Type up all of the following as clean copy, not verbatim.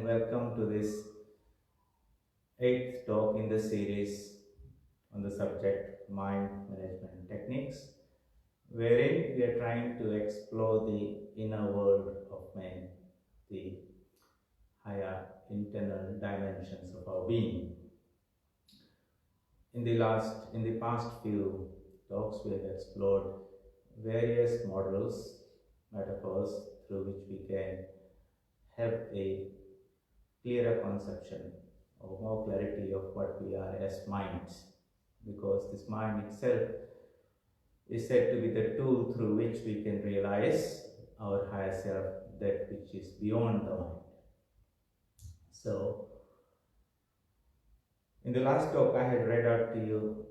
welcome to this eighth talk in the series on the subject Mind Management Techniques, wherein we are trying to explore the inner world of man, the higher internal dimensions of our being. In the past few talks, we have explored various models, metaphors through which we can have a clearer conception or more clarity of what we are as minds, because this mind itself is said to be the tool through which we can realize our higher self, that which is beyond the mind. So, in the last talk, I had read out to you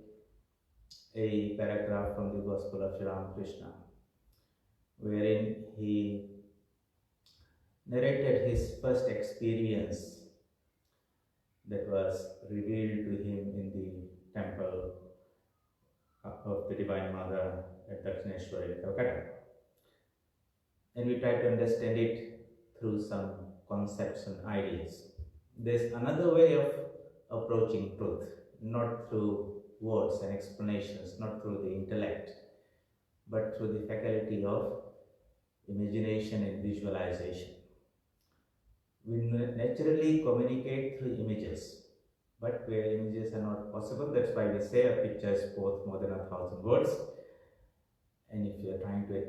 a paragraph from the Gospel of Sri Ramakrishna, wherein he narrated his first experience that was revealed to him in the temple of the Divine Mother at Dakshineshwari, Calcutta. And we try to understand it through some concepts and ideas. There's another way of approaching truth, not through words and explanations, not through the intellect, but through the faculty of imagination and visualization. We naturally communicate through images, but where images are not possible, that's why we say a picture is worth more than 1,000 words. And if you are trying to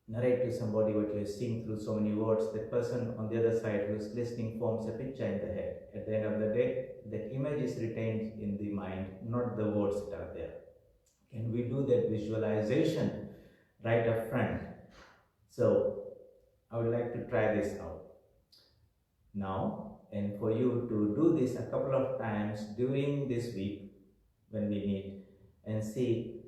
narrate to somebody what you are seeing through so many words, that person on the other side who is listening forms a picture in the head. At the end of the day, that image is retained in the mind, not the words that are there. Can we do that visualization right up front? So I would like to try this out now, and for you to do this a couple of times during this week when we meet, and see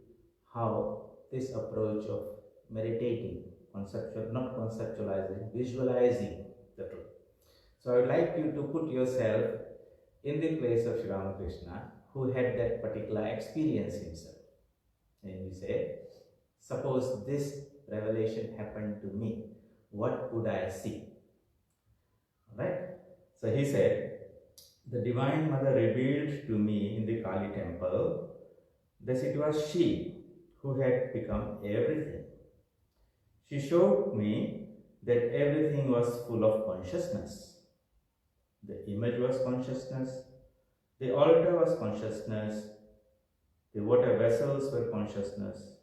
how this approach of meditating, not conceptualizing, visualizing the truth. So I would like you to put yourself in the place of Sri Ramakrishna, who had that particular experience himself. And you say, suppose this revelation happened to me, what would I see? Alright? So he said, the Divine Mother revealed to me in the Kali temple that it was she who had become everything. She showed me that everything was full of consciousness. The image was consciousness, the altar was consciousness, the water vessels were consciousness,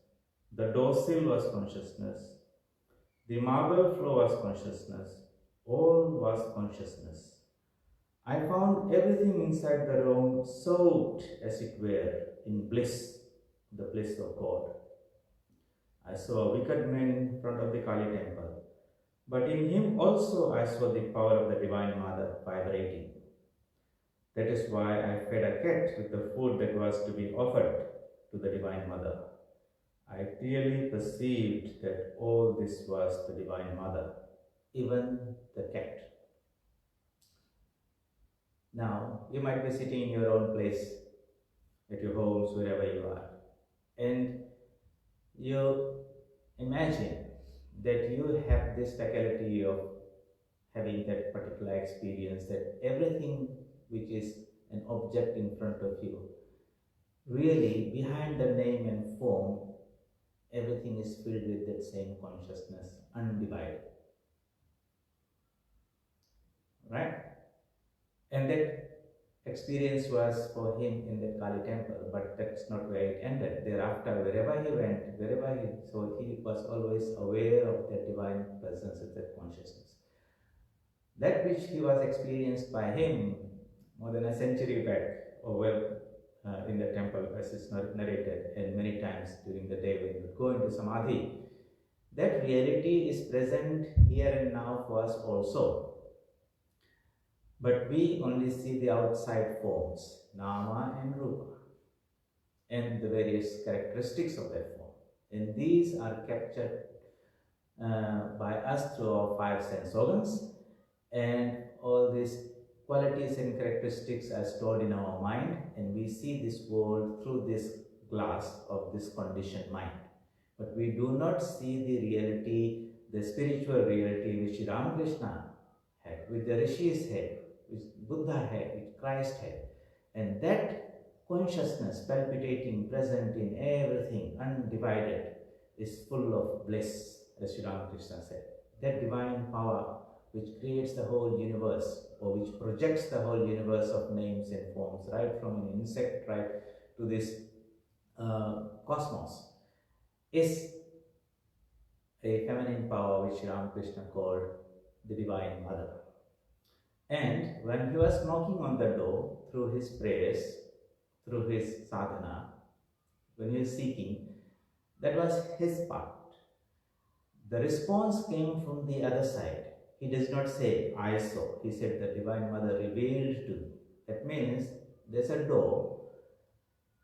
the door sill was consciousness, the marble floor was consciousness, all was consciousness. I found everything inside the room soaked, as it were, in bliss, the bliss of God. I saw a wicked man in front of the Kali temple, but in him also I saw the power of the Divine Mother vibrating. That is why I fed a cat with the food that was to be offered to the Divine Mother. I clearly perceived that all this was the Divine Mother, even the cat. Now, you might be sitting in your own place, at your homes, wherever you are, and you imagine that you have this faculty of having that particular experience, that everything which is an object in front of you, really behind the name and form, everything is filled with that same consciousness, undivided. Right? And that experience was for him in the Kali temple, but that's not where it ended. Thereafter, wherever he went, so he was always aware of that divine presence, of that consciousness. That which he was experienced by him more than a century back, or in the temple, as is narrated, and many times during the day when you go into Samadhi, that reality is present here and now for us also. But we only see the outside forms, Nama and Rupa, and the various characteristics of that form. And these are captured by us through our five sense organs, and all these qualities and characteristics are stored in our mind, and we see this world through this glass of this conditioned mind. But we do not see the reality, the spiritual reality which Ramakrishna had, with the Rishi's head, which Buddha had, which Christ had. And that consciousness palpitating, present in everything, undivided, is full of bliss, as Sri Ramakrishna said. That divine power which creates the whole universe, or which projects the whole universe of names and forms, right from an insect right to this cosmos, is a feminine power which Ramakrishna called the Divine Mother. And when he was knocking on the door through his prayers, through his sadhana, when he was seeking, that was his part. The response came from the other side. He does not say, I saw. He said, the Divine Mother revealed to me. That means there's a door,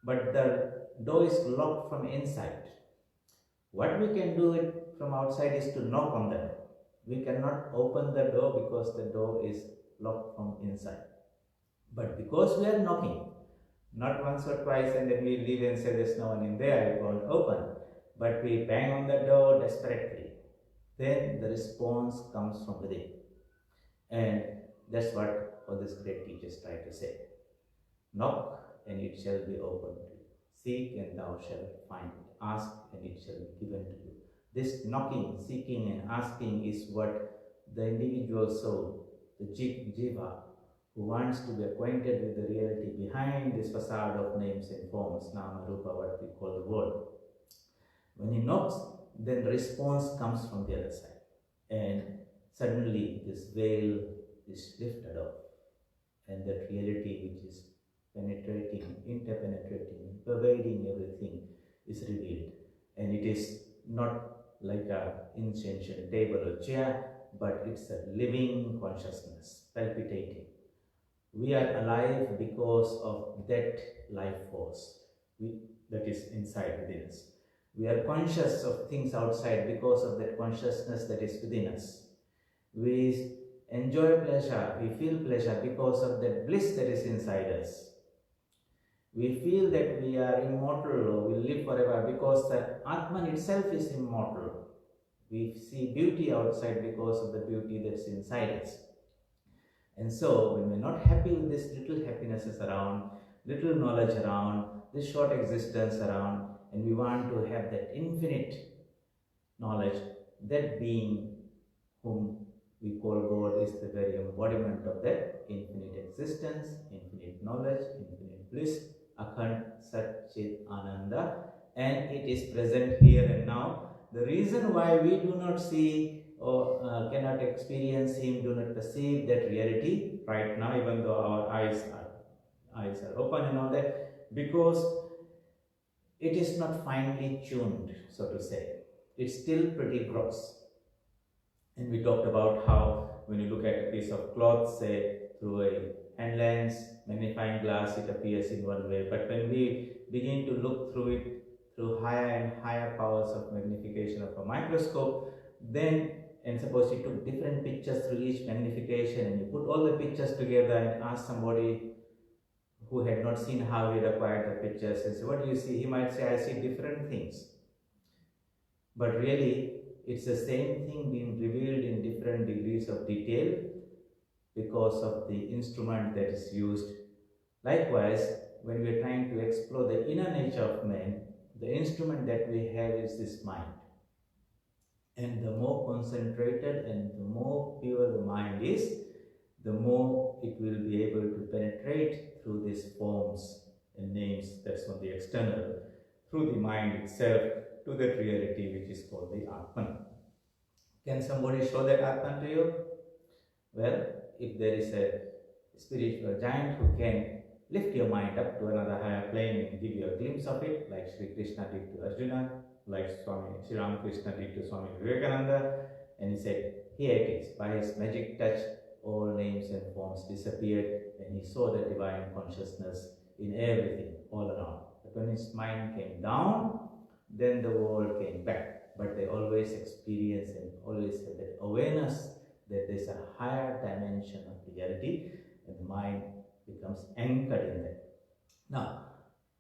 but the door is locked from inside. What we can do it from outside is to knock on the door. We cannot open the door because the door is locked from inside. But because we are knocking, not once or twice and then we leave and say there's no one in there, it won't open. But we bang on the door desperately. Then the response comes from within. And that's what all these great teachers try to say. Knock and it shall be opened to you. Seek and thou shalt find. Ask and it shall be given to you. This knocking, seeking and asking is what the individual soul, the jiva, who wants to be acquainted with the reality behind this facade of names and forms, nama, rupa, what we call the world. When he knocks, then the response comes from the other side. And suddenly this veil is lifted off. And that reality which is penetrating, interpenetrating, pervading everything is revealed. And it is not like an ancient table or chair, but it's a living consciousness, palpitating. We are alive because of that life force that is inside within us. We are conscious of things outside because of that consciousness that is within us. We enjoy pleasure, we feel pleasure because of that bliss that is inside us. We feel that we are immortal or will live forever because the Atman itself is immortal. We see beauty outside because of the beauty that's inside us. And so, when we're not happy with this little happinesses around, little knowledge around, this short existence around, and we want to have that infinite knowledge, that being whom we call God is the very embodiment of that infinite existence, infinite knowledge, infinite bliss, Akhand Sat Chit Ananda, and it is present here and now. The reason why we do not see or cannot experience Him, do not perceive that reality right now, even though our eyes are open and all that, because it is not finely tuned, so to say. It's still pretty gross. And we talked about how when you look at a piece of cloth, say through a hand lens, magnifying glass, it appears in one way. But when we begin to look through it through higher and higher powers of magnification of a microscope, then, and suppose you took different pictures through each magnification and you put all the pictures together and ask somebody who had not seen how he had acquired the pictures and say, what do you see? He might say, I see different things. But really, it's the same thing being revealed in different degrees of detail because of the instrument that is used. Likewise, when we are trying to explore the inner nature of man, the instrument that we have is this mind. And the more concentrated and the more pure the mind is, the more it will be able to penetrate through these forms and names that's on the external, through the mind itself, to that reality which is called the Atman. Can somebody show that Atman to you? Well, if there is a spiritual giant who can lift your mind up to another higher plane and give you a glimpse of it, like Sri Krishna did to Arjuna, like Sri Ramakrishna did to Swami Vivekananda, and he said, here it is, by his magic touch, all names and forms disappeared, and he saw the divine consciousness in everything, all around. But when his mind came down, then the world came back. But they always experience and always have that awareness that there's a higher dimension of reality, and the mind becomes anchored in that. Now,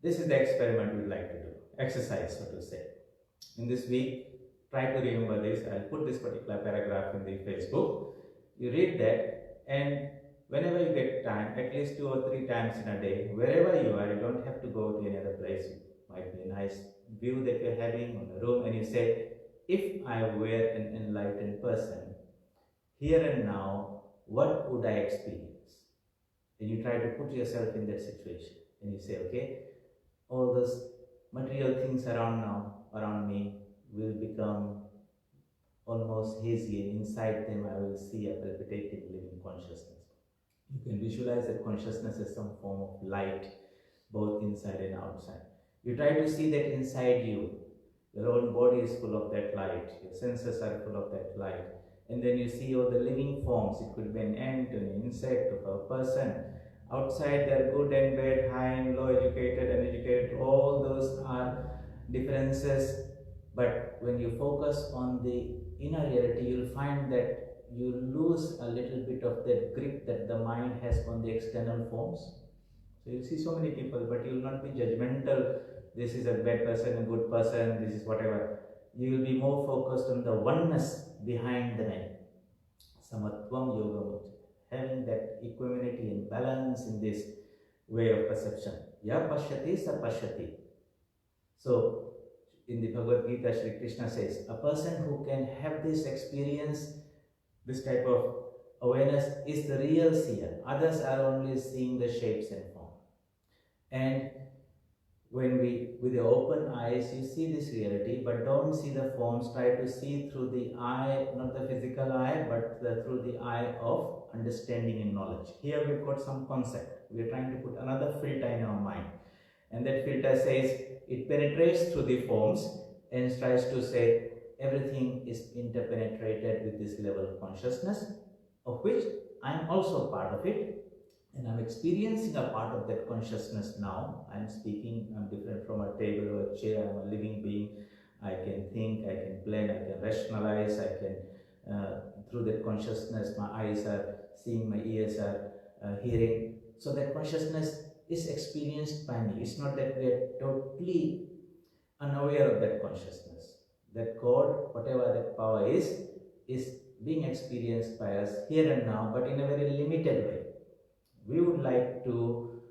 this is the experiment we'd like to do, exercise, so to say. In this week, try to remember this. I'll put this particular paragraph in the Facebook. You read that, and whenever you get time, at least 2 or 3 times in a day, wherever you are, you don't have to go to any other place. It might be a nice view that you're having on the room, and you say, if I were an enlightened person, here and now, what would I experience? And you try to put yourself in that situation, and you say, okay, all those material things around me will become almost hazy, and inside them I will see a palpitating living consciousness. You can visualize that consciousness as some form of light, both inside and outside. You try to see that inside you. Your own body is full of that light. Your senses are full of that light. And then you see all the living forms. It could be an ant, an insect, or a person. Outside they are good and bad, high and low, educated, uneducated. All those are differences. But when you focus on the inner reality, you'll find that you lose a little bit of that grip that the mind has on the external forms. So you'll see so many people, but you will not be judgmental. This is a bad person, a good person, this is whatever. You will be more focused on the oneness behind the name. Samatvam Yogamut. Having that equanimity and balance in this way of perception. Ya pashyati sa pashyati. So, in the Bhagavad Gita, Shri Krishna says, a person who can have this experience, this type of awareness, is the real seer. Others are only seeing the shapes and form. And when we, with the open eyes, you see this reality, but don't see the forms. Try to see through the eye, not the physical eye, but through the eye of understanding and knowledge. Here we've got some concept. We're trying to put another filter in our mind. And that filter says, it penetrates through the forms and tries to say, everything is interpenetrated with this level of consciousness, of which I am also part of it. And I'm experiencing a part of that consciousness now. I'm speaking, I'm different from a table or a chair, I'm a living being. I can think, I can plan, I can rationalize, I can, through that consciousness, my eyes are seeing, my ears are hearing. So that consciousness is experienced by me. It's not that we are totally unaware of that consciousness. That God, whatever that power is being experienced by us here and now, but in a very limited way. We would like to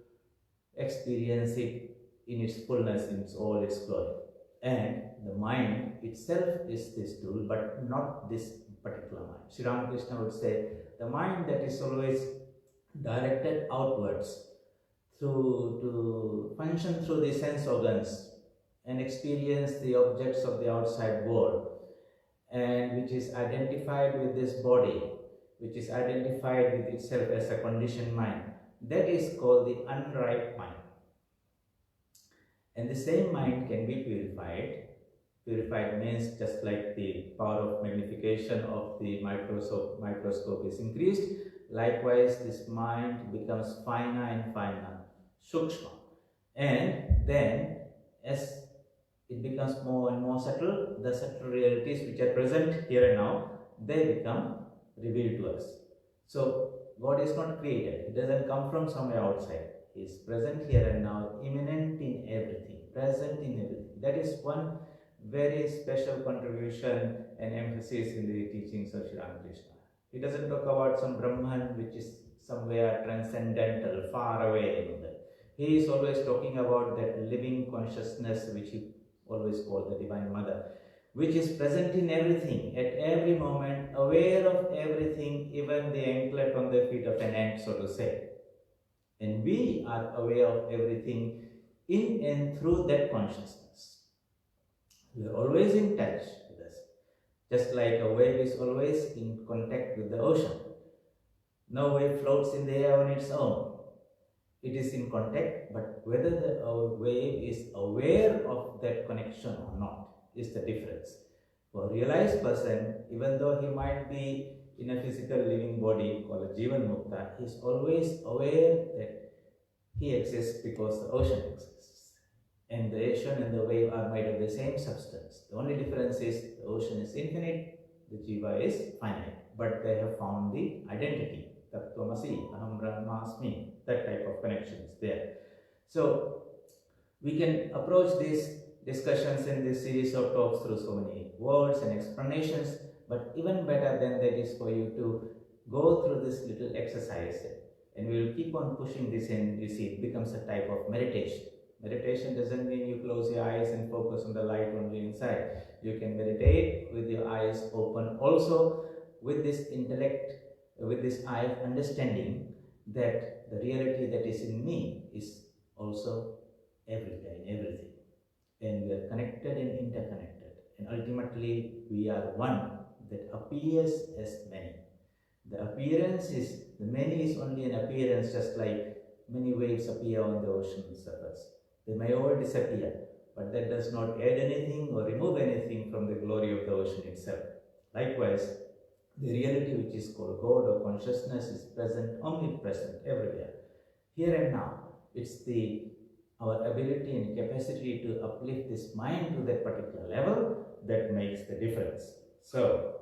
experience it in its fullness, in all its glory. And the mind itself is this tool, but not this particular mind. Sri Ramakrishna would say, the mind that is always directed outwards to function through the sense organs and experience the objects of the outside world, and which is identified with this body, which is identified with itself as a conditioned mind, that is called the unripe mind. And the same mind can be purified. Purified means just like the power of magnification of the microscope is increased, likewise this mind becomes finer and finer, sukshma. And then as it becomes more and more subtle, the subtle realities which are present here and now, they become revealed to us. So God is not created. He doesn't come from somewhere outside. He is present here and now, immanent in everything, present in everything. That is one very special contribution and emphasis in the teachings of Sri Ramakrishna. He doesn't talk about some Brahman which is somewhere transcendental, far away. He is always talking about that living consciousness which he always called the Divine Mother, which is present in everything, at every moment, aware of everything, even the anklet on the feet of an ant, so to say. And we are aware of everything in and through that consciousness. We are always in touch with us, just like a wave is always in contact with the ocean. No wave floats in the air on its own. It is in contact, but whether the wave is aware of that connection or not is the difference. For a realized person, even though he might be in a physical living body called a Jivan Mukta, he is always aware that he exists because the ocean exists. And the ocean and the wave are made of the same substance. The only difference is the ocean is infinite, the Jiva is finite. But they have found the identity. Tattvamasi, Aham Brahmasmi, that type of connection is there. So we can approach these discussions in this series of talks through so many words and explanations, but even better than that is for you to go through this little exercise, and we will keep on pushing this, and you see it becomes a type of meditation. Meditation doesn't mean you close your eyes and focus on the light only inside. You can meditate with your eyes open also, with this intellect, with this eye of understanding that the reality that is in me is also everywhere, in everything. And we are connected and interconnected. And ultimately, we are one that appears as many. The appearance is, the many is only an appearance, just like many waves appear on the ocean surface. They may all disappear, but that does not add anything or remove anything from the glory of the ocean itself. Likewise, the reality which is called God or consciousness is present, omnipresent, everywhere. Here and now, it's our ability and capacity to uplift this mind to that particular level that makes the difference. So,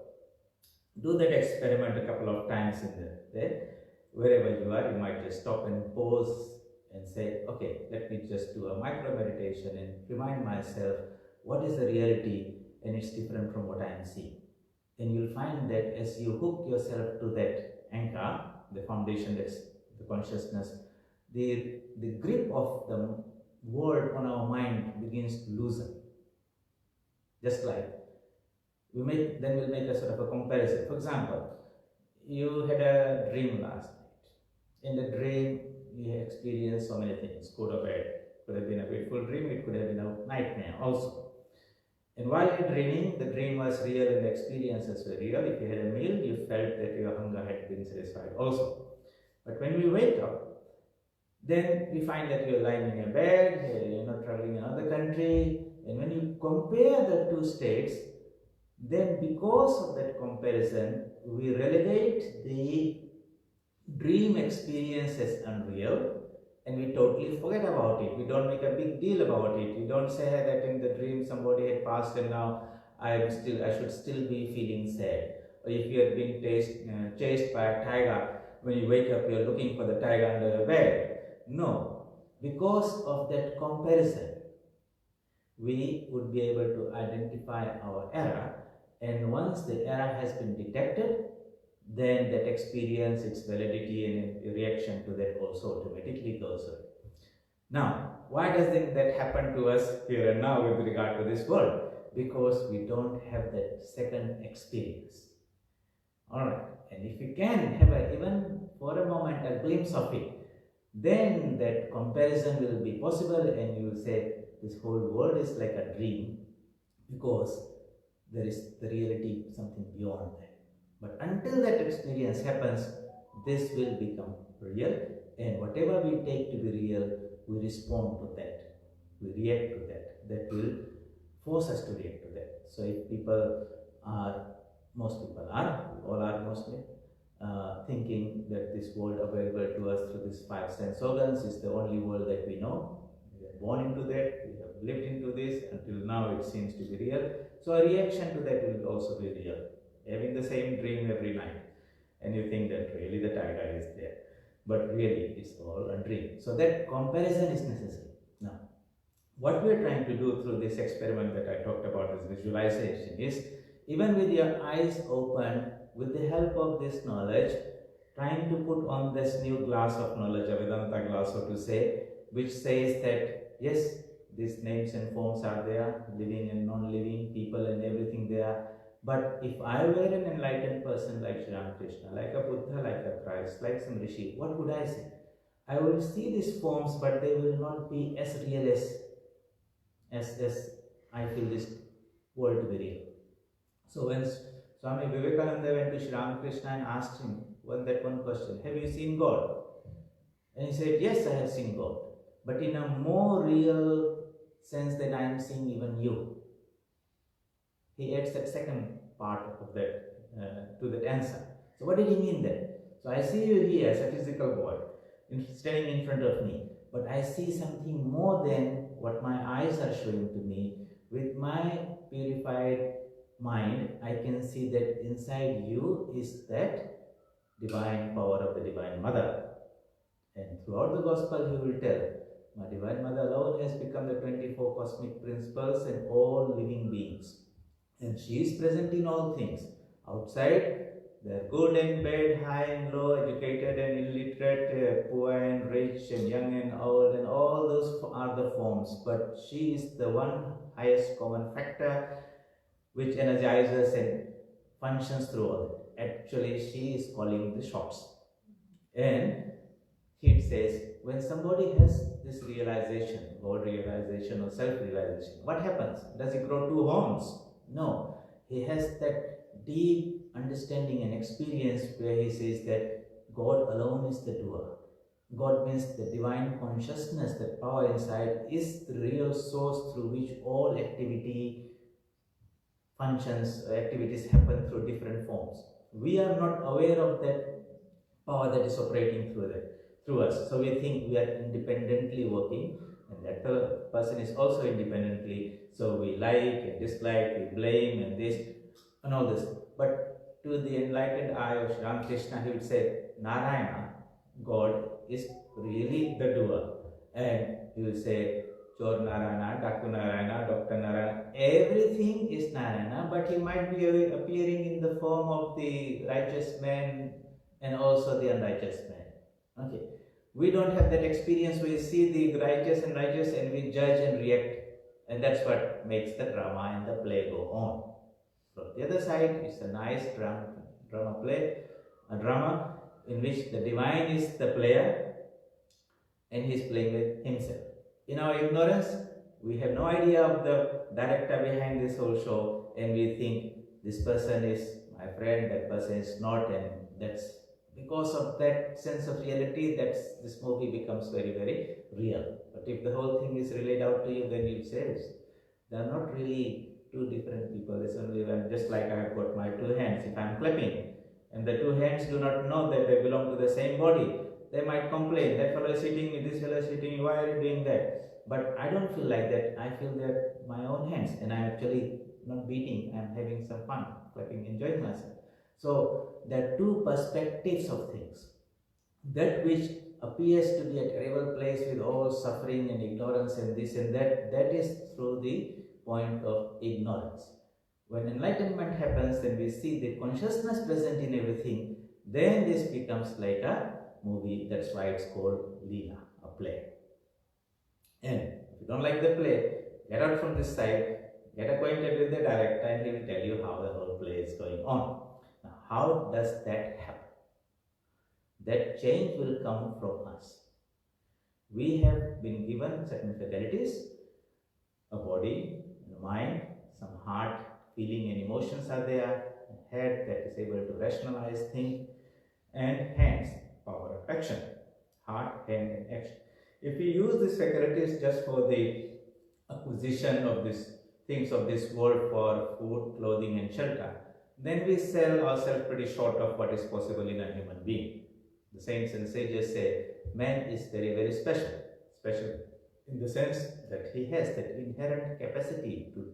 do that experiment a couple of times in there. Wherever you are, you might just stop and pause and say, okay, let me just do a micro meditation and remind myself what is the reality, and it's different from what I am seeing. And you'll find that as you hook yourself to that anchor, the foundation that's the consciousness, the grip of the world on our mind begins to loosen. Just like we'll make a sort of a comparison. For example, you had a dream last night. In the dream, you experienced so many things, good or bad. Could have been a beautiful dream, it could have been a nightmare also. And while you're dreaming, the dream was real and the experiences were real. If you had a meal, you felt that your hunger had been satisfied also. But when we wake up, then we find that you're lying in your bed, you're not traveling in another country, and when you compare the two states, then because of that comparison, we relegate the dream experience as unreal, and we totally forget about it. We don't make a big deal about it. We don't say that in the dream somebody had passed and now I should still be feeling sad. Or if you had been chased by a tiger, when you wake up you're looking for the tiger under your bed. No, because of that comparison, we would be able to identify our error, and once the error has been detected, then that experience, its validity and reaction to that also automatically goes away. Now, why does that happen to us here and now with regard to this world? Because we don't have that second experience. Alright, and if you can have even for a moment a glimpse of it, then that comparison will be possible, and you will say this whole world is like a dream, because there is the reality, something beyond that. But until that experience happens, this will become real, and whatever we take to be real, we respond to that, we react to that. That will force us to react to that. So if most people are, we all are mostly, thinking that this world available to us through these five sense organs is the only world that we know. We are born into that, we have lived into this, until now it seems to be real. So a reaction to that will also be real. Having the same dream every night, and you think that really the tiger is there, but really it's all a dream. So that comparison is necessary. Now, what we are trying to do through this experiment that I talked about, this visualization, is even with your eyes open, with the help of this knowledge, trying to put on this new glass of knowledge, a Vedanta glass, so to say, which says that yes, these names and forms are there, living and non-living, people and everything there. But if I were an enlightened person like Sri Ramakrishna, like a Buddha, like a Christ, like some Rishi, what would I see? I will see these forms, but they will not be as real as I feel this world to be real. So when Swami Vivekananda went to Sri Ramakrishna and asked him that one question, have you seen God? And he said, yes, I have seen God, but in a more real sense than I am seeing even you. He adds that second part of that to that answer. So what did he mean then? So I see you here as a physical body standing in front of me, but I see something more than what my eyes are showing to me. With my purified mind, I can see that inside you is that divine power of the Divine Mother. And throughout the Gospel, he will tell, my Divine Mother alone has become the 24 cosmic principles and all living beings. And she is present in all things. Outside, They're good and bad, high and low, educated and illiterate, poor and rich, and young and old, and all those are the forms. But she is the one highest common factor which energizes and functions through all. Actually, she is calling the shots. And it says, when somebody has this realization, God realization or self realization, what happens? Does he grow two horns? No. He has that deep understanding and experience where he says that God alone is the doer. God means the divine consciousness, the power inside, is the real source through which all activities happen through different forms. We are not aware of that power that is operating through us. So we think we are independently working, and that person is also independently. So we like and dislike, we blame and this and all this. But to the enlightened eye of Ramakrishna, he would say, Narayana, God, is really the doer. And he will say, Chor Narayana, Daku Narayana, Dr. Narayana, everything is Narayana, but he might be appearing in the form of the righteous man and also the unrighteous man. Okay. We don't have that experience. We see the righteous and we judge and react, and that's what makes the drama and the play go on. From the other side, it's a nice drama play, a drama in which the divine is the player and he's playing with himself. In our ignorance, we have no idea of the director behind this whole show, and we think this person is my friend, that person is not, and that's because of that sense of reality that this movie becomes very, very real. But if the whole thing is relayed out to you, then you say, they are not really two different people. It's only one, just like I have got my two hands. If I'm clapping and the two hands do not know that they belong to the same body, they might complain, that fellow is hitting me, this fellow is hitting me, why are you doing that? But I don't feel like that. I feel that my own hands, and I'm actually not beating, I'm having some fun, clapping, enjoying myself. So there are two perspectives of things. That which appears to be a terrible place with all suffering and ignorance and this and that, that is through the point of ignorance. When enlightenment happens, then we see the consciousness present in everything, then this becomes like a movie. That's why it's called Leela, a play. And if you don't like the play, get out from this side, get acquainted with the director, and he will tell you how the whole play is going on. Now, how does that happen? That change will come from us. We have been given certain fatalities, a body, a mind, some heart, feeling and emotions are there, a head that is able to rationalize, think, and hands, power of action, heart, hand, and action. If we use these faculties just for the acquisition of these things of this world for food, clothing, and shelter, then we sell ourselves pretty short of what is possible in a human being. The saints and sages say man is very, very special. Special in the sense that he has that inherent capacity to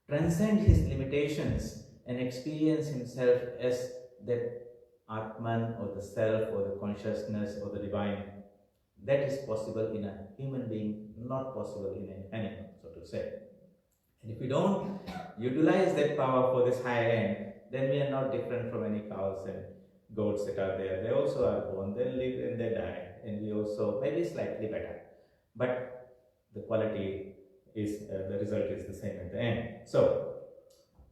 transcend his limitations and experience himself as that Atman or the self or the consciousness or the divine. That is possible in a human being, not possible in an animal, so to say. And if we don't utilize that power for this higher end, then we are not different from any cows and goats that are there. They also are born, they live and they die, and we also maybe slightly better. But the quality is, the result is the same at the end. So,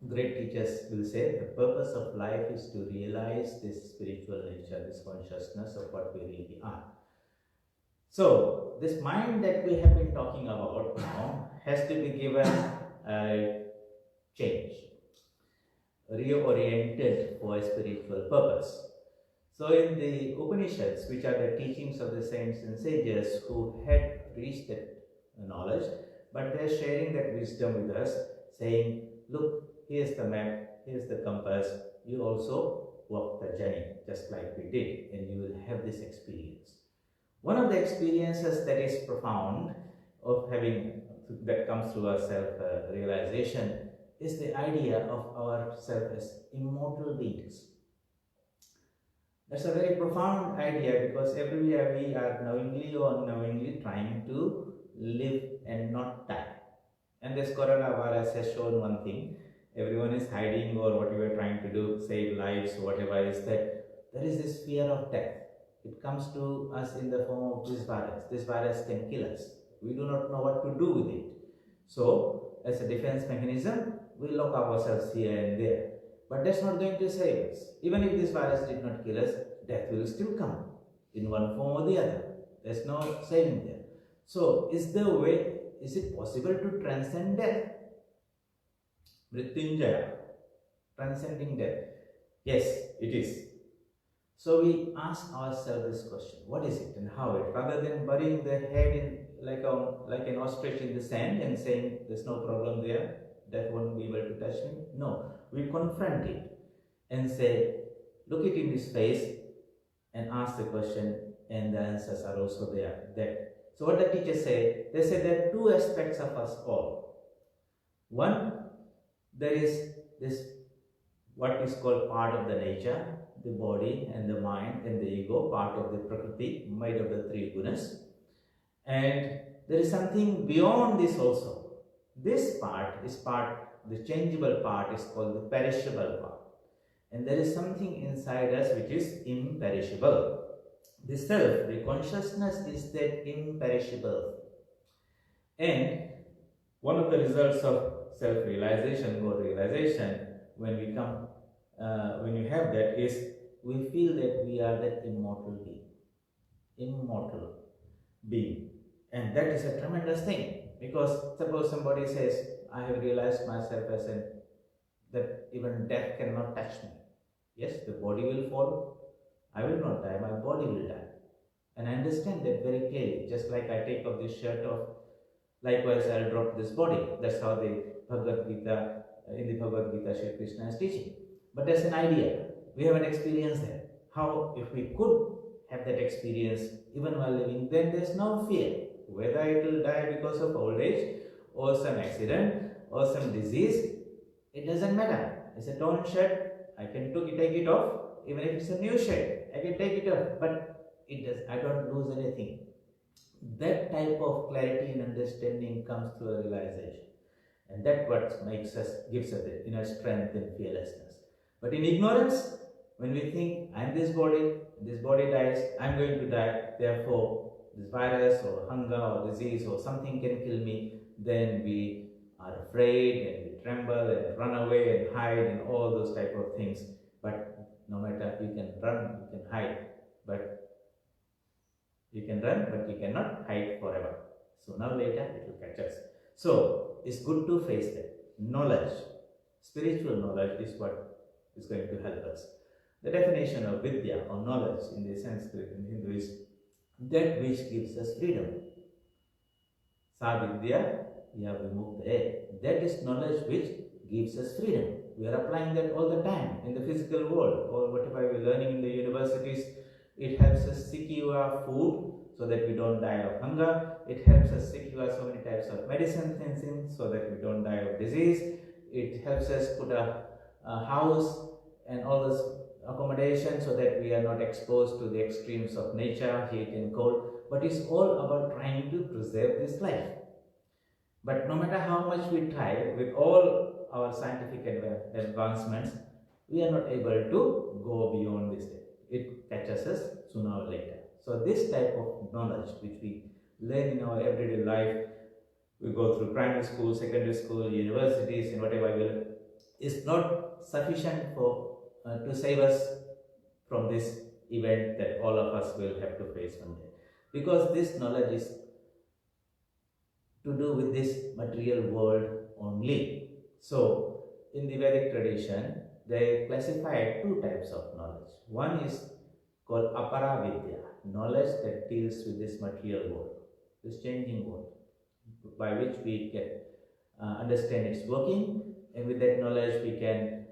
great teachers will say the purpose of life is to realize this spiritual nature, this consciousness of what we really are. So, this mind that we have been talking about now has to be given a change, reoriented for a spiritual purpose. So in the Upanishads, which are the teachings of the saints and sages who had reached that knowledge, but they are sharing that wisdom with us, saying, look, here's the map, here's the compass, you also walk the journey, just like we did, and you will have this experience. One of the experiences that is profound of having, that comes through our self-realization, is the idea of ourselves as immortal beings. That's a very profound idea, because everywhere we are knowingly or unknowingly trying to live and not die. And this coronavirus has shown one thing, everyone is hiding, or what you are trying to do, save lives, whatever, is that there is this fear of death. It comes to us in the form of this virus. This virus can kill us. We do not know what to do with it. So, as a defense mechanism, we lock ourselves here and there. But that's not going to save us. Even if this virus did not kill us, death will still come in one form or the other. There's no saving there. So, is it possible to transcend death? Mrityunjaya, transcending death. Yes, it is. So we ask ourselves this question: what is it and how it? Rather than burying the head in like an ostrich in the sand and saying there's no problem there, death won't be able to touch me. No, we confront it and say, look it in his face and ask the question, and the answers are also there. So what the teachers say, they say there are two aspects of us all. One, there is this what is called part of the nature, the body and the mind and the ego, part of the prakriti, made of the three gunas. And there is something beyond this also. This part, the changeable part, is called the perishable part. And there is something inside us which is imperishable. The self, the consciousness, is that imperishable. And one of the results of self-realization, God realization, when you have that, is we feel that we are that immortal being. And that is a tremendous thing, because suppose somebody says, I have realized myself as that even death cannot touch me. Yes, the body will fall, I will not die, my body will die. And I understand that very clearly. Just like I take off this shirt off, likewise I'll drop this body. That's how in the Bhagavad Gita, Shri Krishna is teaching. But that's an idea. We haven't experienced that. How, if we could have that experience even while living, then there's no fear. Whether it will die because of old age, or some accident, or some disease, it doesn't matter. It's a torn shirt, I can take it off. Even if it's a new shirt, I can take it off. But I don't lose anything. That type of clarity and understanding comes through a realization. And that's what gives us the inner strength and fearlessness. But in ignorance, when we think, I'm this body dies, I'm going to die, therefore this virus or hunger or disease or something can kill me, then we are afraid and we tremble and run away and hide and all those type of things. But no matter, you can run, you can hide, but you cannot hide forever. Sooner or later, it will catch us. So, it's good to face that. Knowledge, spiritual knowledge, is what is going to help us. The definition of vidya or knowledge in the Sanskrit and Hindu is that which gives us freedom. Sa vidya ya vimukta. That is knowledge which gives us freedom. We are applying that all the time in the physical world, or whatever we are learning in the universities. It helps us secure food so that we don't die of hunger. It helps us secure so many types of medicine things so that we don't die of disease. It helps us put a house and all this accommodation so that we are not exposed to the extremes of nature, heat and cold. But it's all about trying to preserve this life. But no matter how much we try, with all our scientific advancements, we are not able to go beyond this. It catches us sooner or later. So this type of knowledge which we learn in our everyday life, we go through primary school, secondary school, universities and whatever, is not sufficient to save us from this event that all of us will have to face one day. Because this knowledge is to do with this material world only. So in the Vedic tradition, they classify two types of knowledge. One is called aparavidya, knowledge that deals with this material world, this changing world, by which we can understand its working, and with that knowledge we can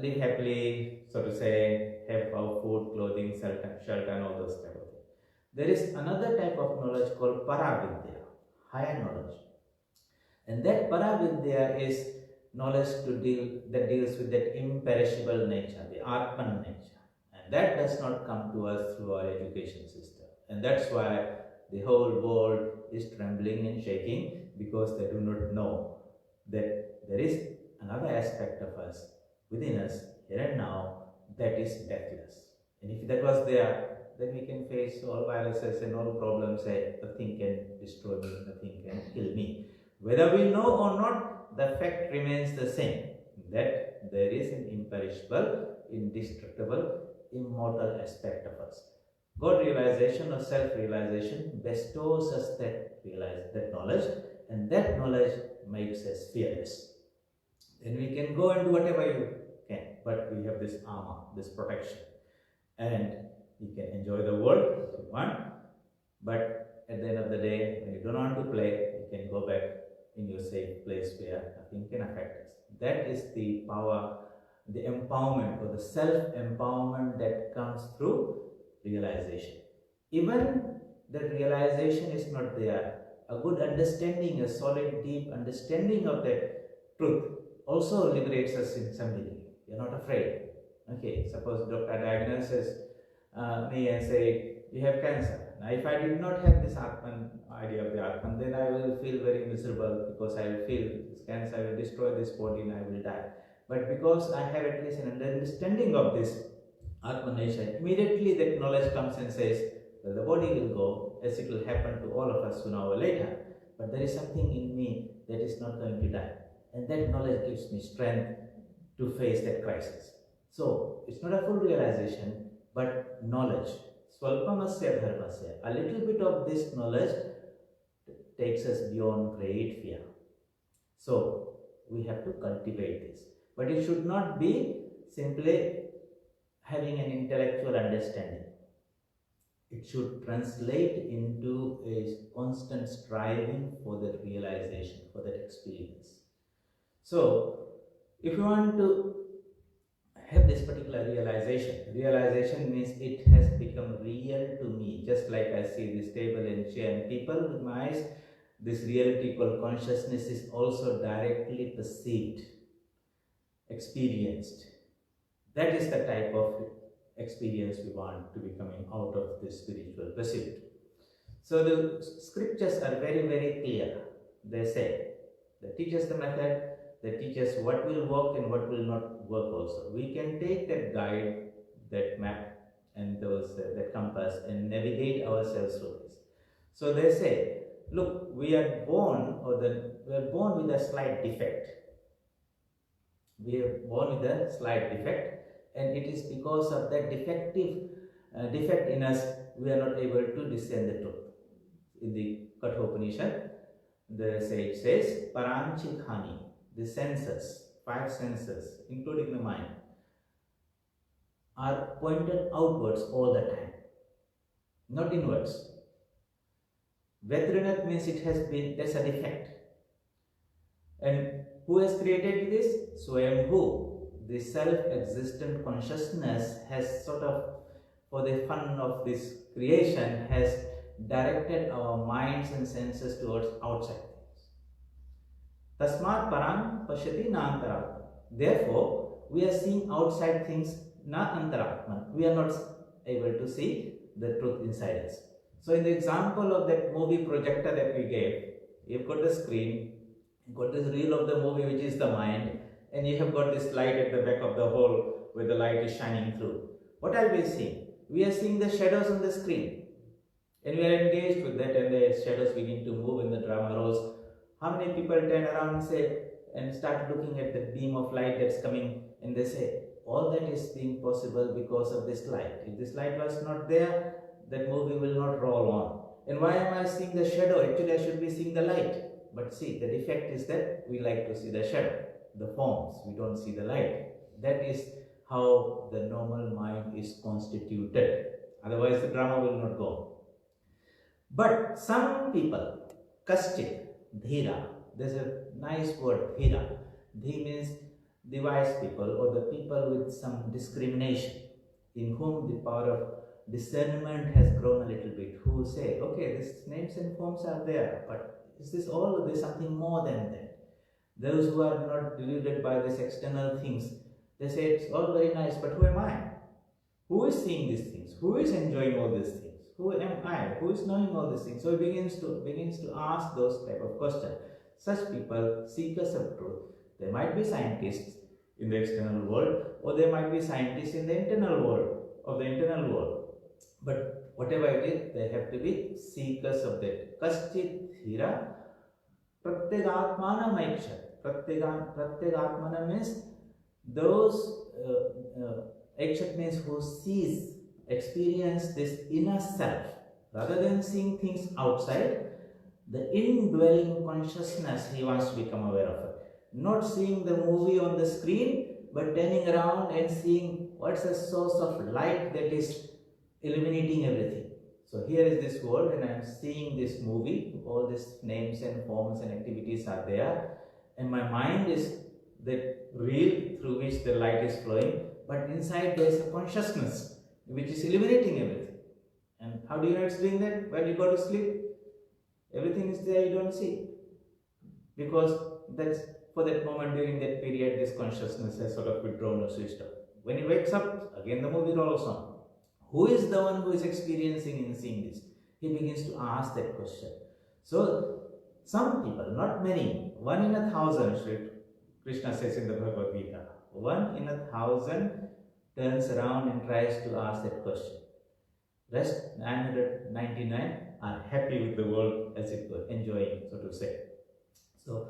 live happily, so to say, have our food, clothing, shelter and all those type of things. There is another type of knowledge called paravidya, higher knowledge. And that paravidya is knowledge that deals with that imperishable nature, the Atman nature. And that does not come to us through our education system. And that's why the whole world is trembling and shaking, because they do not know that there is another aspect of us, within us, here and now, that is deathless. And if that was there, then we can face all viruses and all problems. Say, nothing can destroy me, nothing can kill me. Whether we know or not, the fact remains the same, that there is an imperishable, indestructible, immortal aspect of us. God realization or self-realization bestows us that knowledge, and that knowledge makes us fearless. Then we can go and do whatever you can, but we have this armor, this protection, and you can enjoy the world if you want, but at the end of the day, when you don't want to play, you can go back in your safe place where nothing can affect us. That is the power, the empowerment or the self-empowerment that comes through realization. Even the realization is not there, a good understanding, a solid, deep understanding of that truth also liberates us in some degree. We are not afraid. Okay, suppose doctor diagnoses me and say, you have cancer. Now, if I did not have this Atman, idea of the Atman, then I will feel very miserable, because I will feel this cancer, I will destroy this body and I will die. But because I have at least an understanding of this Atman nature, immediately that knowledge comes and says, well, the body will go, as it will happen to all of us sooner or later, but there is something in me that is not going to die. And that knowledge gives me strength to face that crisis. So, it's not a full realization, but knowledge. Swalpamasya dharmasya. A little bit of this knowledge takes us beyond great fear. So, we have to cultivate this. But it should not be simply having an intellectual understanding. It should translate into a constant striving for that realization, for that experience. So, if you want to have this particular realization means it has become real to me, just like I see this table and chair and people with my eyes. This reality called consciousness is also directly perceived, experienced. That is the type of experience we want to be coming out of this spiritual pursuit. So the scriptures are very, very clear. They say, they teach us the method, they teach us what will work and what will not work also. We can take that guide, that map and that compass and navigate ourselves through this. So they say, look, we are born with a slight defect. We are born with a slight defect, and it is because of that defect in us we are not able to discern the truth. In the Kathopanishad, the sage says, Paranchikhani, the senses, 5 senses, including the mind, are pointed outwards all the time, not inwards. Vedrinat means that's a defect. And who has created this? Swayambhu, the self-existent consciousness, has sort of, for the fun of this creation, has directed our minds and senses towards outside things. Tasmat parang pashyati na antaratma. Therefore, we are seeing outside things na antaratman. We are not able to see the truth inside us. So in the example of that movie projector that we gave, you've got the screen, you've got this reel of the movie which is the mind, and you have got this light at the back of the hole where the light is shining through. What are we seeing? We are seeing the shadows on the screen. And we are engaged with that, and the shadows begin to move in the drama rolls. How many people turn around and start looking at the beam of light that's coming, and they say, all that is being possible because of this light. If this light was not there, that movie will not roll on. And why am I seeing the shadow? Actually, I should be seeing the light. But see, the defect is that we like to see the shadow, the forms. We don't see the light. That is how the normal mind is constituted. Otherwise, the drama will not go. But some people, kashchit, dhira, there's a nice word, dhira. Dhi means the wise people, or the people with some discrimination, in whom the power of discernment has grown a little bit, who say, okay, these names and forms are there, but is this all? There's something more than that. Those who are not deluded by these external things, they say it's all very nice, but who am I? Who is seeing these things? Who is enjoying all these things? Who am I? Who is knowing all these things? So he begins to ask those type of questions. Such people, seekers of truth, There might be scientists in the external world, or there might be scientists in the internal world, of the internal world. But whatever it is, they have to be seekers of that. Kaschit Hira Pratyagatmana Aikshat. Pratyagatmana means those, Aikshat means who sees, experience this inner self. Rather than seeing things outside, the indwelling consciousness he wants to become aware of it. Not seeing the movie on the screen, but turning around and seeing what's the source of light that is illuminating everything. So here is this world and I am seeing this movie, all these names and forms and activities are there, and my mind is that reel through which the light is flowing, but inside there is a consciousness which is illuminating everything. And how do you know it's doing that? When you go to sleep, everything is there, you don't see. Because that's for that moment during that period, this consciousness has sort of withdrawn or switched off. When he wakes up, again the movie rolls on. Who is the one who is experiencing and seeing this? He begins to ask that question. So, some people, not many, 1 in 1,000, Sri Krishna says in the Bhagavad Gita, 1 in 1,000 turns around and tries to ask that question. Rest 999 are happy with the world as it were, enjoying, so to say. So,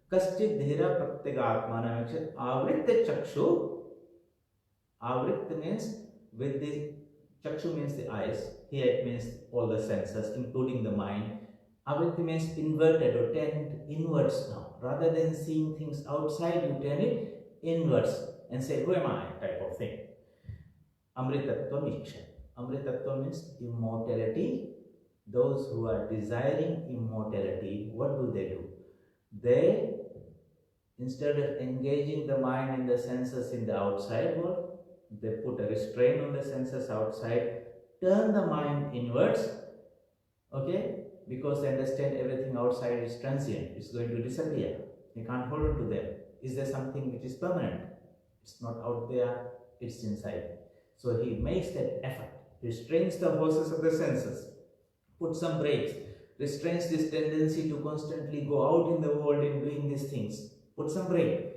Kaschit Dhira Pratyagatmana Aikshat Avritta Chakshu. Avritta means with the Chakshu means the eyes, here it means all the senses, including the mind. Avritti means inverted or turned inwards now. Rather than seeing things outside, you turn it inwards and say, who am I? Type of thing. Amritattva Miksha. Amritattva means immortality. Those who are desiring immortality, what do? They, instead of engaging the mind and the senses in the outside world, they put a restraint on the senses outside, turn the mind inwards, okay, because they understand everything outside is transient, it's going to disappear, you can't hold on to them. Is there something which is permanent? It's not out there, it's inside. So he makes that effort, restrains the horses of the senses, puts some brakes, restrains this tendency to constantly go out in the world and doing these things, put some brake.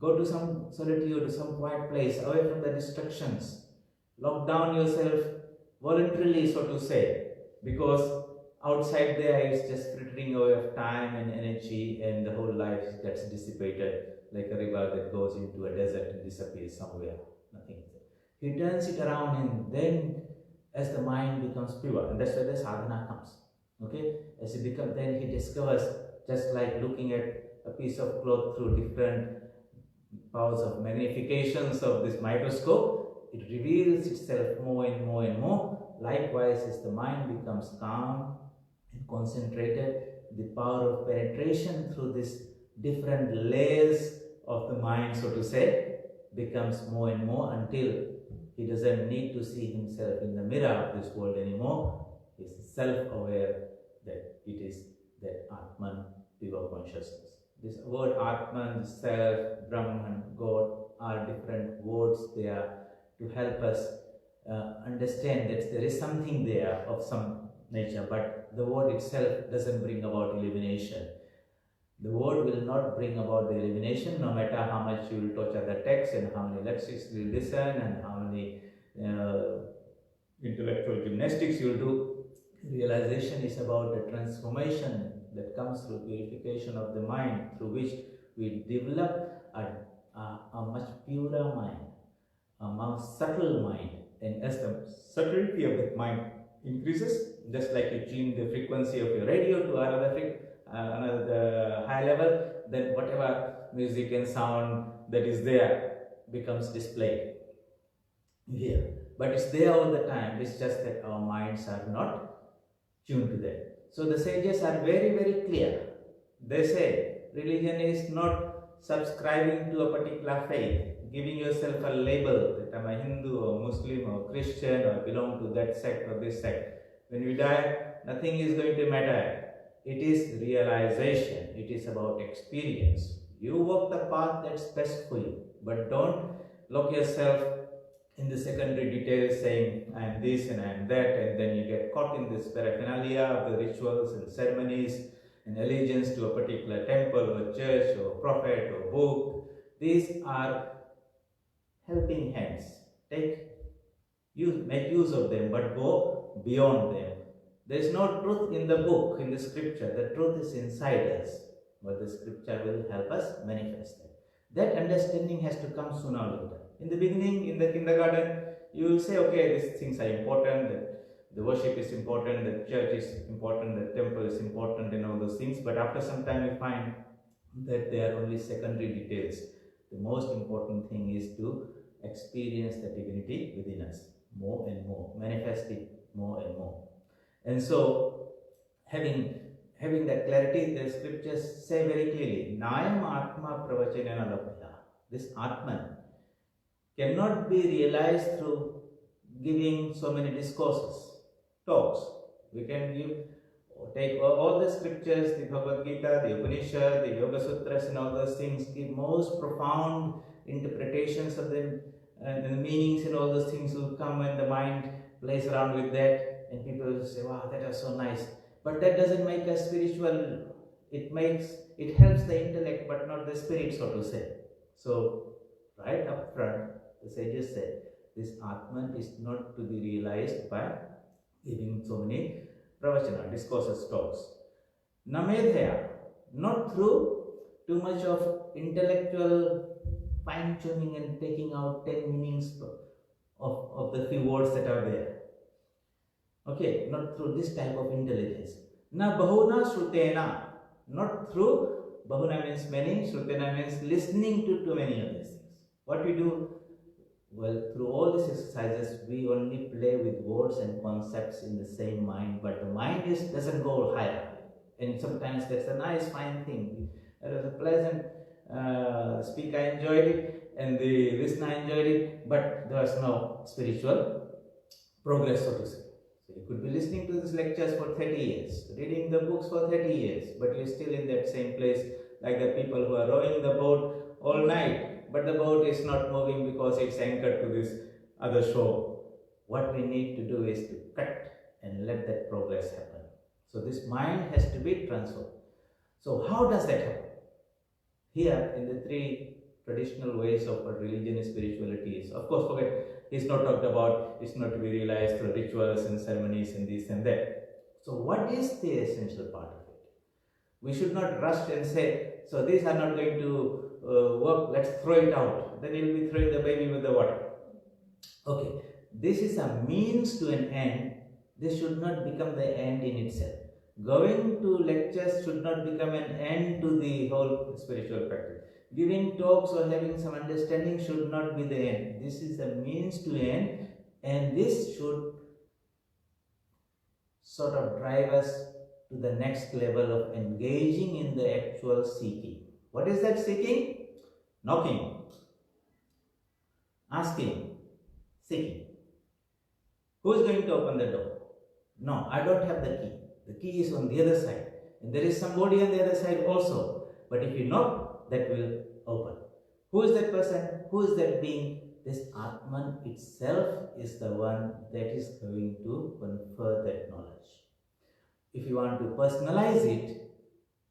Go to some solitude, to some quiet place, away from the distractions. Lock down yourself voluntarily, so to say, because outside there is just frittering away of time and energy, and the whole life gets dissipated like a river that goes into a desert and disappears somewhere. Nothing. He turns it around, and then as the mind becomes pure, and that's where the sadhana comes. Okay, as he becomes, then he discovers, just like looking at a piece of cloth through different powers of magnifications of this microscope, it reveals itself more and more and more. Likewise, as the mind becomes calm and concentrated, the power of penetration through these different layers of the mind, so to say, becomes more and more until he doesn't need to see himself in the mirror of this world anymore. He is self-aware that it is that Atman, pure consciousness. This word Atman, self, Brahman, God are different words there to help us understand that there is something there of some nature, but the word itself doesn't bring about illumination. The word will not bring about the illumination, no matter how much you will torture the text and how many lectures you will listen and how many intellectual gymnastics you will do. Realization is about the transformation that comes through purification of the mind, through which we develop a much purer mind, a more subtle mind. And as the subtlety of that mind increases, just like you tune the frequency of your radio to another high level, then whatever music and sound that is there becomes displayed here. But it's there all the time. It's just that our minds are not tuned to that. So the sages are very, very clear. They say religion is not subscribing to a particular faith, giving yourself a label that I'm a Hindu or Muslim or Christian or belong to that sect or this sect. When you die, nothing is going to matter. It is realization. It is about experience. You walk the path that's best for you, but don't lock yourself in the secondary details saying I am this and I am that, and then you get caught in this paraphernalia of the rituals and ceremonies an allegiance to a particular temple or church or prophet or book. These are helping hands. Make use of them, but go beyond them. There is no truth in the book, in the scripture. The truth is inside us, but the scripture will help us manifest it. That understanding has to come sooner or later. In the beginning, in the kindergarten, you will say, okay, these things are important, the worship is important, the church is important, the temple is important, and all those things. But after some time, you find that they are only secondary details. The most important thing is to experience the divinity within us more and more, manifest it more and more. And so, having that clarity, the scriptures say very clearly, Nayam Atma Pravachanena Labhya. This Atman cannot be realized through giving so many discourses, talks. We can take all the scriptures, the Bhagavad Gita, the Upanishad, the Yoga Sutras, and all those things, give most profound interpretations of them, and the meanings and all those things will come when the mind plays around with that, and people will say, wow, that was so nice. But that doesn't make us spiritual. It helps the intellect, but not the spirit, so to say. So, right up front, the sages said, this Atman is not to be realized by giving so many pravachana, discourses, talks. Namedhaya, not through too much of intellectual fine-tuning and taking out 10 meanings of the few words that are there. Okay, not through this type of intelligence. Na bahuna shrutena, not through, bahuna means many, shrutena means listening to too many of these things. What we do? Well, through all these exercises, we only play with words and concepts in the same mind, but the mind doesn't go higher. And sometimes that's a nice, fine thing. It was a pleasant speaker, enjoyed it, and the listener enjoyed it, but there was no spiritual progress, so to say. So you could be listening to these lectures for 30 years, reading the books for 30 years, but you're still in that same place, like the people who are rowing the boat all night, but the boat is not moving because it's anchored to this other shore. What we need to do is to cut and let that progress happen. So this mind has to be transformed. So how does that happen? Here, in the three traditional ways of religion and spirituality is, of course, it's not talked about, it's not to be realized through rituals and ceremonies and this and that. So what is the essential part of it? We should not rush and say, so these are not going to work, let's throw it out. Then you'll be throwing the baby with the water. Okay, this is a means to an end. This should not become the end in itself. Going to lectures should not become an end to the whole spiritual practice. Giving talks or having some understanding should not be the end. This is a means to end, and this should sort of drive us to the next level of engaging in the actual seeking. What is that seeking? Knocking, asking, seeking. Who is going to open the door? No, I don't have the key. The key is on the other side, and there is somebody on the other side also. But if you knock, that will open. Who is that person? Who is that being? This Atman itself is the one that is going to confer that knowledge. If you want to personalize it,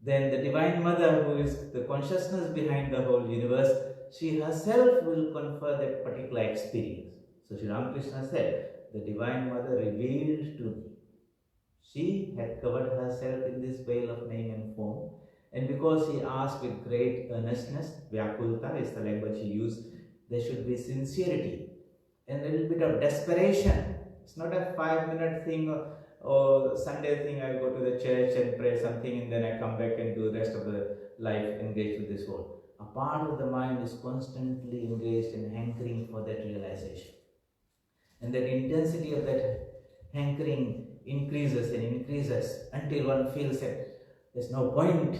then the Divine Mother, who is the consciousness behind the whole universe, she herself will confer that particular experience. So Sri Ramakrishna said, the Divine Mother revealed to me. She had covered herself in this veil of name and form, and because she asked with great earnestness, Vyakulta is the language she used, there should be sincerity and a little bit of desperation. It's not a 5-minute thing or Sunday thing, I go to the church and pray something and then I come back and do the rest of the life engaged with this world. A part of the mind is constantly engaged and hankering for that realization. And that intensity of that hankering increases and increases until one feels that there's no point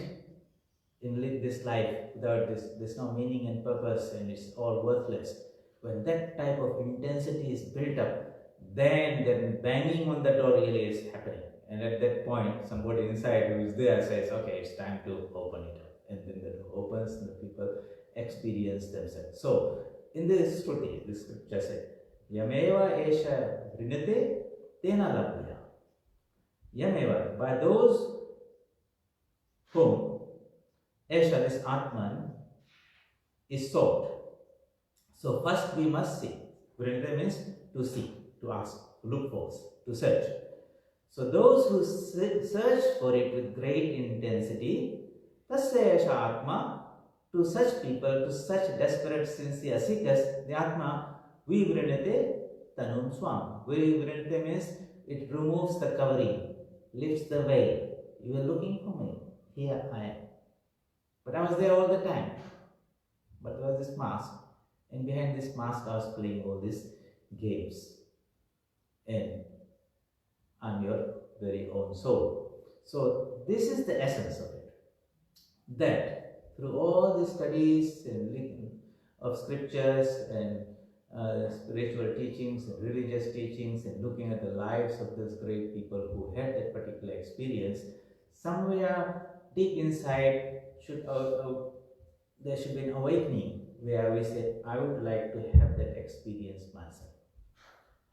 in this life without this, there's no meaning and purpose and it's all worthless. When that type of intensity is built up, then the banging on the door really is happening. And at that point, somebody inside who is there says, okay, it's time to open it up. And then the door opens and the people experience themselves. So, in this Shruti, this scripture says, Yameva Esha Rinate Tena Labhya. Yameva, by those whom Esha, this Atman, is sought. So first we must see. Vrinda means to seek, to ask, to look for, to search. So those who search for it with great intensity, tasya Esha Atma, to such people, to such desperate, sincere seekers, the Atma, vivrinate tanum swam. Vivrinate means it removes the covering, lifts the veil. You are looking for me. Here I am. But I was there all the time. But there was this mask. And behind this mask I was playing all these games. And I'm your very own soul. So this is the essence of it. That through all the studies and of scriptures and spiritual teachings and religious teachings and looking at the lives of those great people who had that particular experience, somewhere deep inside there should be an awakening where we say, I would like to have that experience myself.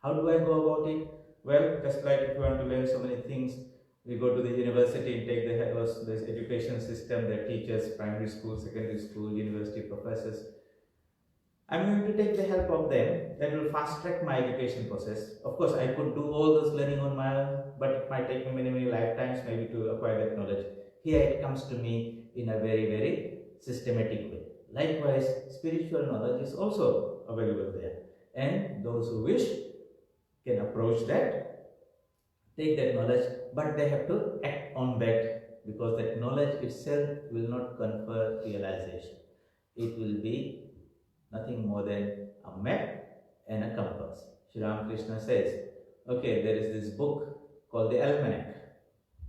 How do I go about it? Well, just like if you want to learn so many things, we go to the university and take this education system, the teachers, primary school, secondary school, university professors. I'm going to take the help of them. That will fast track my education process. Of course, I could do all this learning on my own, but it might take me many, many lifetimes maybe to acquire that knowledge. Here it comes to me in a very, very systematic way. Likewise, spiritual knowledge is also available there. And those who wish can approach that, take that knowledge, but they have to act on that, because that knowledge itself will not confer realization. It will be nothing more than a map and a compass. Sri Ramakrishna says, okay, there is this book called the Almanac.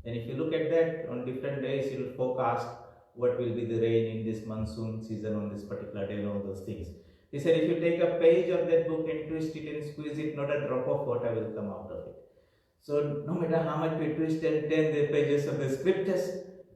And if you look at that, on different days, it will forecast what will be the rain in this monsoon season on this particular day and all those things. He said, if you take a page of that book and twist it and squeeze it, not a drop of water will come out of it. So no matter how much we twist and turn the pages of the scriptures,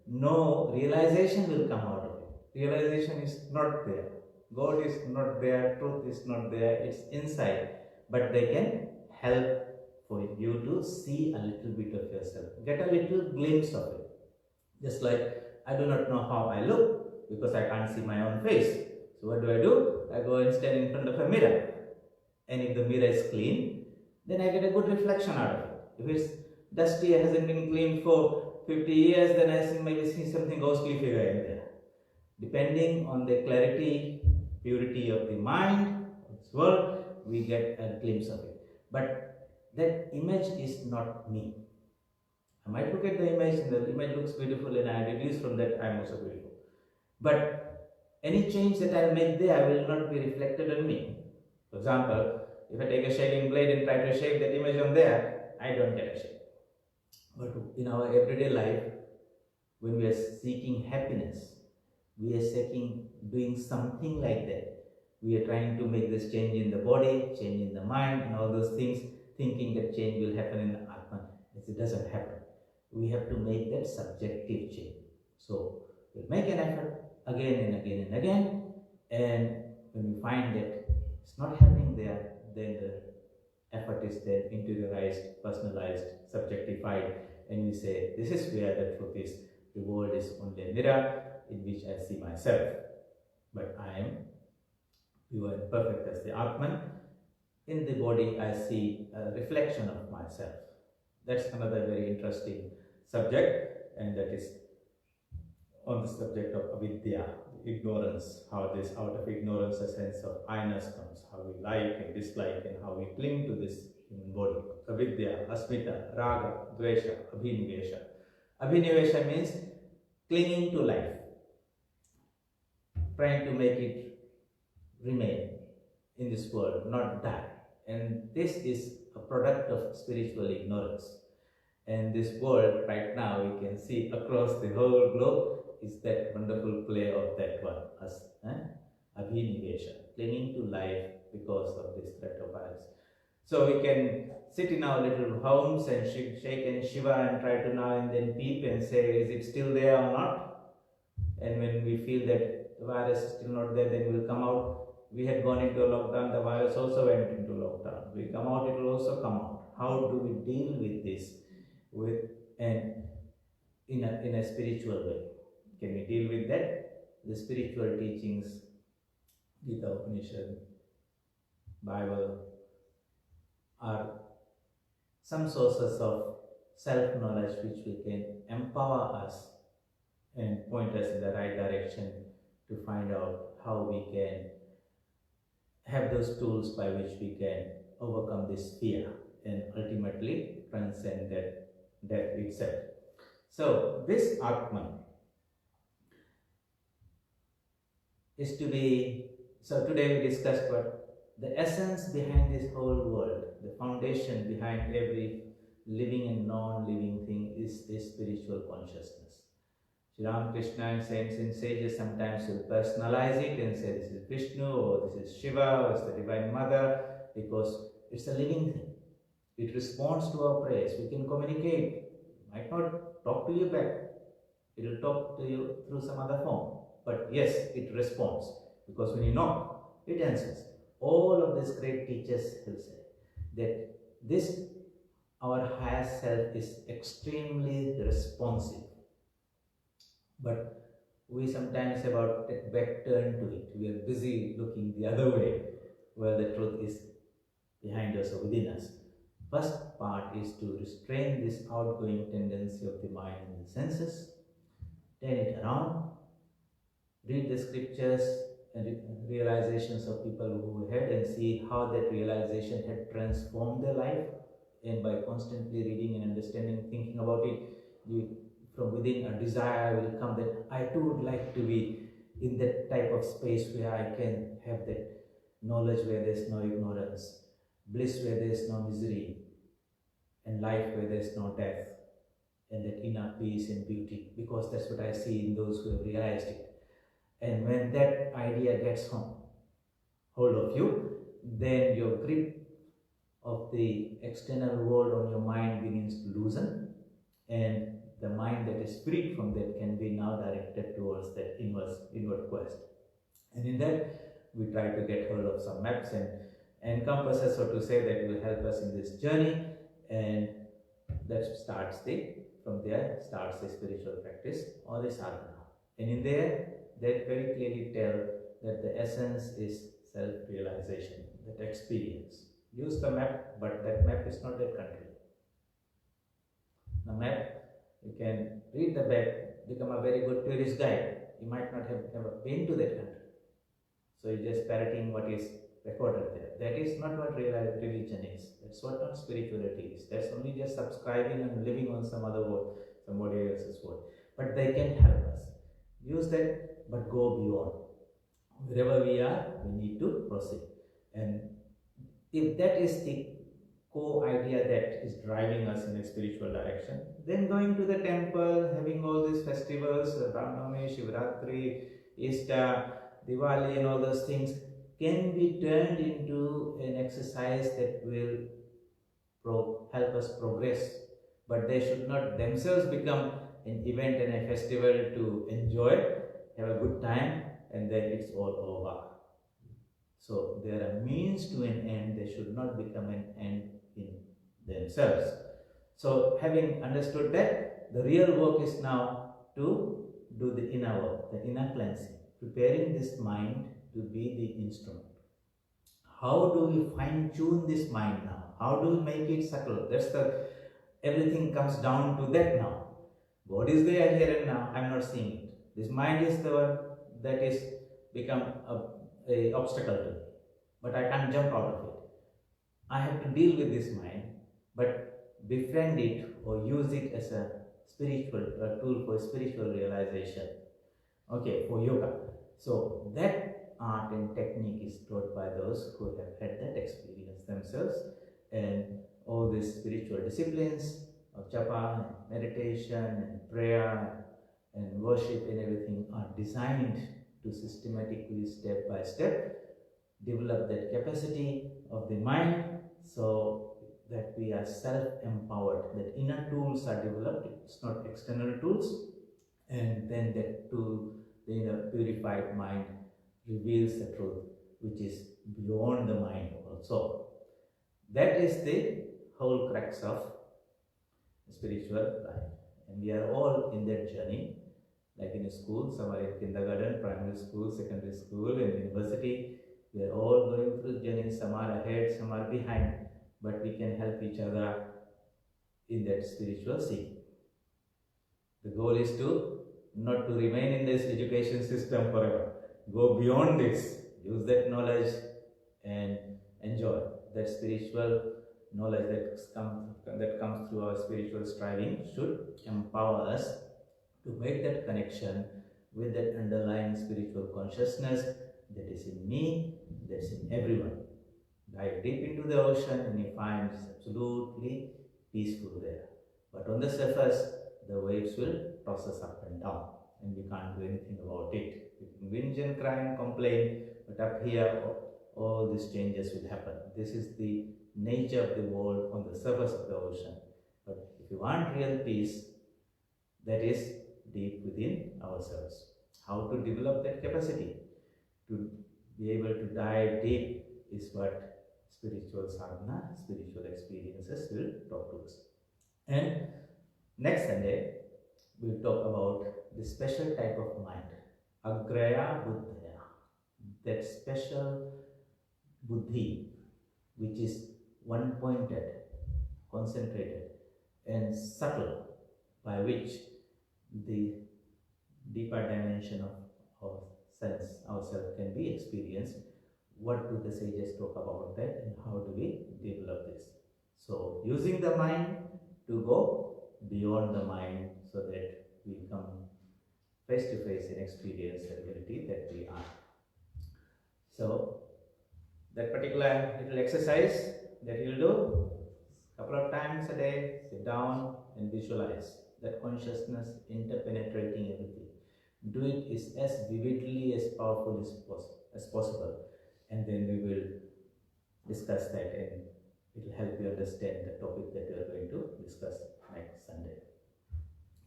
no realization will come out of it. Realization is not there. God is not there, truth is not there, it's inside. But they can help for you to see a little bit of yourself, get a little glimpse of it. Just like I do not know how I look because I can't see my own face. So what do? I go and stand in front of a mirror. And if the mirror is clean, then I get a good reflection out of it. If it's dusty, hasn't been cleaned for 50 years, then I maybe see something ghostly figure in there. Depending on the clarity, purity of the mind, of this world, we get a glimpse of it. But that image is not me. I might look at the image and the image looks beautiful and I deduce from that I am also beautiful. But any change that I make there will not be reflected on me. For example, if I take a shaving blade and try to shave that image on there, I don't get a shave. But in our everyday life, when we are seeking happiness, we are seeking doing something like that. We are trying to make this change in the body, change in the mind and all those things, thinking that change will happen in the Atman. It doesn't happen. We have to make that subjective change. So we'll make an effort again and again and again, and when we find that it's not happening there, then the effort is then interiorized, personalized, subjectified, and we say, this is where the truth is. The world is only a mirror in which I see myself, but I am pure and perfect as the Atman. In the body, I see a reflection of myself. That's another very interesting subject, and that is on the subject of avidya, ignorance, how this out of ignorance a sense of I-ness comes, how we like and dislike and how we cling to this human body. Avidya, asmita, raga, dvesha, abhinivesha. Abhinivesha means clinging to life, trying to make it remain in this world, not die. And this is a product of spiritual ignorance. And this world right now, we can see across the whole globe, is that wonderful play of that one, as abhinivesha, clinging to life because of this threat of virus. So we can sit in our little homes and shake and shiver and try to now and then peep and say, is it still there or not? And when we feel that the virus is still not there, then we'll come out. We had gone into a lockdown, the virus also went into lockdown. We come out, it will also come out. How do we deal with this in a spiritual way? Can we deal with that? The spiritual teachings, Gita Upanishad, Bible, are some sources of self-knowledge which we can empower us and point us in the right direction to find out how we can have those tools by which we can overcome this fear and ultimately transcend that death itself. So this Atman is to be, so today we discussed what the essence behind this whole world, the foundation behind every living and non-living thing is this spiritual consciousness. Sri Ramakrishna and saints and sages sometimes will personalize it and say this is Vishnu or this is Shiva or it's the Divine Mother, because it's a living thing. It responds to our prayers. We can communicate. It might not talk to you back. It will talk to you through some other form. But yes, it responds. Because when you knock, it answers. All of these great teachers will say that this, our higher self, is extremely responsive. But we sometimes have our back turned to it. We are busy looking the other way, where the truth is behind us or within us. First part is to restrain this outgoing tendency of the mind and the senses, turn it around, read the scriptures and realizations of people who had, and see how that realization had transformed their life. And by constantly reading and understanding, thinking about it, from within a desire will come that I too would like to be in that type of space where I can have that knowledge where there's no ignorance, bliss where there's no misery, and life where there's no death, and that inner peace and beauty, because that's what I see in those who have realized it. And when that idea gets hold of you, then your grip of the external world on your mind begins to loosen, and the mind that is freed from that can be now directed towards that inward quest. And in that, we try to get hold of some maps and compasses, so to say, that will help us in this journey. And that starts from there starts the spiritual practice or the sadhana. And in there, they very clearly tell that the essence is self-realization, that experience. Use the map, but that map is not that country. The map, you can read the map, become a very good tourist guide. You might not have ever been to that country. So you're just parroting what is recorded there. That is not what real religion is. That's what not spirituality is. That's only just subscribing and living on some other word, somebody else's word. But they can help us. Use that, but go beyond. Wherever we are, we need to proceed. And if that is the core idea that is driving us in a spiritual direction, then going to the temple, having all these festivals, Ramnavami, Shivratri, Easter, Diwali and all those things can be turned into an exercise that will help us progress. But they should not themselves become an event and a festival to enjoy, have a good time, and then it's all over. So there are means to an end. They should not become an end in themselves. So having understood that, the real work is now to do the inner work, the inner cleansing, preparing this mind to be the instrument. How do we fine-tune this mind now? How do we make it subtle? Everything comes down to that now. God is there here and now. I'm not seeing it. This mind is the one that is become a obstacle to me. But I can't jump out of it. I have to deal with this mind, but befriend it or use it as a tool for spiritual realization. Okay, for yoga. So that art and technique is taught by those who have had that experience themselves, and all these spiritual disciplines of japa and meditation and prayer and worship and everything are designed to systematically, step by step, develop that capacity of the mind so that we are self-empowered, that inner tools are developed, it's not external tools, and then that tool, the inner purified mind, reveals the truth which is beyond the mind also. That is the whole crux of spiritual life, and we are all in that journey. Like in a school, some are in kindergarten, primary school, secondary school, and university. We are all going through journeys. Some are ahead, some are behind, but we can help each other in that spiritual seeking. The goal is to not to remain in this education system forever. Go beyond this. Use that knowledge and enjoy that spiritual knowledge that comes through our spiritual striving should empower us to make that connection with that underlying spiritual consciousness that is in me, that's in everyone. Dive deep into the ocean and you find it's absolutely peaceful there. But on the surface, the waves will toss us up and down, and we can't do anything about it. We can whinge and cry and complain, but up here, all these changes will happen. This is the nature of the world on the surface of the ocean. But if you want real peace, that is deep within ourselves. How to develop that capacity to be able to dive deep is what spiritual sadhana, spiritual experiences will talk to us. And next Sunday, we'll talk about the special type of mind, agraya buddhaya, that special buddhi, which is one-pointed, concentrated, and subtle, by which the deeper dimension of our sense, ourself can be experienced. What do the sages talk about that, and how do we develop this? So, using the mind to go beyond the mind so that we come face to face and experience the reality that we are. So, that particular little exercise that you'll do a couple of times a day, sit down and visualize that consciousness interpenetrating everything. Do it is as vividly, as powerful as possible, and then we will discuss that, and it will help you understand the topic that we are going to discuss next Sunday.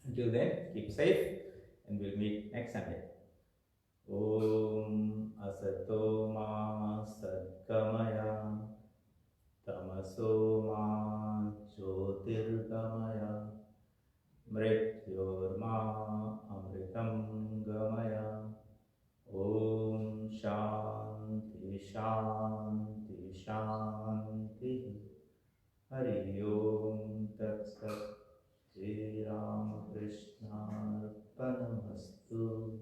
Until then, keep safe, and we'll meet next Sunday. Om Asato Ma Sadgamaya Tamaso Ma Jyotirgamaya Mrityorma Amritam Gamaya. Om Shanti Shanti Shanti. Hari Om Tat Sat. Shri Ramakrishna Arpanamastu.